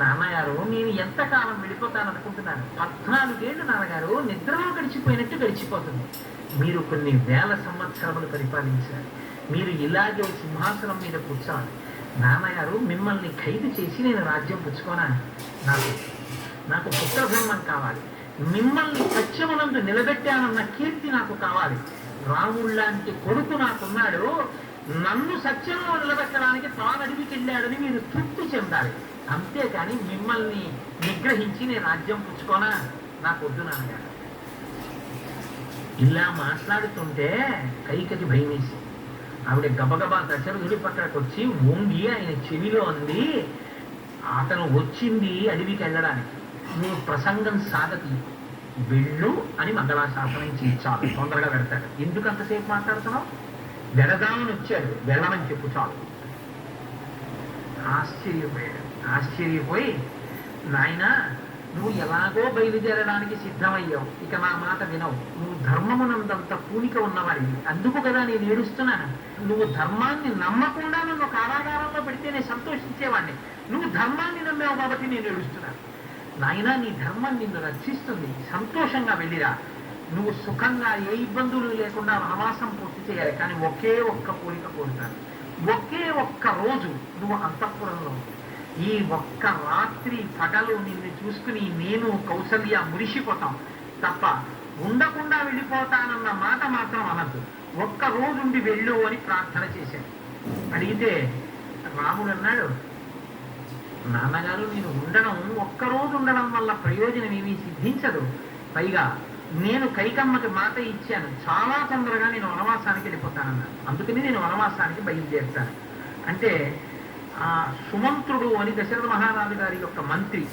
నాన్నగారు నేను ఎంతకాలం వెళ్ళిపోతాననుకుంటున్నాను? 14 ఏళ్ళు నాన్నగారు నిద్రలో గడిచిపోయినట్టు గడిచిపోతుంది. మీరు కొన్ని వేల సంవత్సరములు పరిపాలించారు. మీరు ఇలాగే సింహాసనం మీద కూర్చోవాలి. నాన్నగారు మిమ్మల్ని ఖైదు చేసి నేను రాజ్యం పుచ్చుకోనా? నాకు పుత్రధర్మం కావాలి. మిమ్మల్ని సత్యమునందు నిలబెట్టానన్న కీర్తి నాకు కావాలి. రాముళ్ళంటి కొడుకు నాకున్నాడు, నన్ను సత్యంలో నిలబెట్టడానికి తాను అడవికి వెళ్ళాడని మీరు తృప్తి చెందాలి. అంతేకాని మిమ్మల్ని నిగ్రహించి నేను రాజ్యం పుచ్చుకోనా? నాకు వద్దు నాన్నగారు. ఇలా మాట్లాడుతుంటే కైకకి భయమేసి ఆవిడ గబగబా దశరథుడి పక్కకు వచ్చి వంగి ఆయన చెవిలో అంది, అతను వచ్చింది అడవికి వెళ్ళడానికి, నువ్వు ప్రసంగం సాగతి, వెళ్ళు అని మంగళాశాసనం చేయించాలి. తొందరగా వెళ్తాడు. ఎందుకు అంతసేపు మాట్లాడుతున్నావు? వెళదామని వచ్చాడు, వెళ్ళమని చెప్పు చాలు. ఆశ్చర్యపోయి నాయన నువ్వు ఎలాగో బయలుదేరడానికి సిద్ధమయ్యావు, ఇక నా మాట వినవు. నువ్వు ధర్మమునందంత పూనిక ఉన్నవాడివి, అందుకు కదా నేను ఏడుస్తున్నాను. నువ్వు ధర్మాన్ని నమ్మకుండా నన్ను కారాగారంలో పెడితే నేను సంతోషించేవాడిని. నువ్వు ధర్మాన్ని నమ్మావు కాబట్టి నేను ఏడుస్తున్నాను. నాయన నీ ధర్మం నిన్ను రక్షిస్తుంది, సంతోషంగా వెళ్ళిరా. నువ్వు సుఖంగా ఏ ఇబ్బందులు లేకుండా వనవాసం పూర్తి చేయాలి. కానీ ఒకే ఒక్క కోరిక కోరుతాను, ఒకే ఒక్క రోజు నువ్వు అంతఃపురంలో, ఈ ఒక్క రాత్రి పగలు నిన్ను చూసుకుని నేను కౌసల్య మురిసిపోతాం తప్ప ఉండకుండా వెళ్ళిపోతానన్న మాట మాత్రం అనద్దు. ఒక్క రోజుండి వెళ్ళు అని ప్రార్థన చేశాను. అడిగితే రాముడు అన్నాడు, నాన్నగారు నేను ఉండడం, ఒక్కరోజు ఉండడం వల్ల ప్రయోజనం ఏమీ సిద్ధించదు. పైగా నేను కైకమ్మకి మాట ఇచ్చాను, చాలా తొందరగా నేను వనవాసానికి వెళ్ళిపోతానన్నాను. అందుకని నేను వనవాసానికి బయలుదేరుతాను అంటే, ఆ సుమంత్రుడు అని దశరథ మహారాజు గారి యొక్క మంత్రి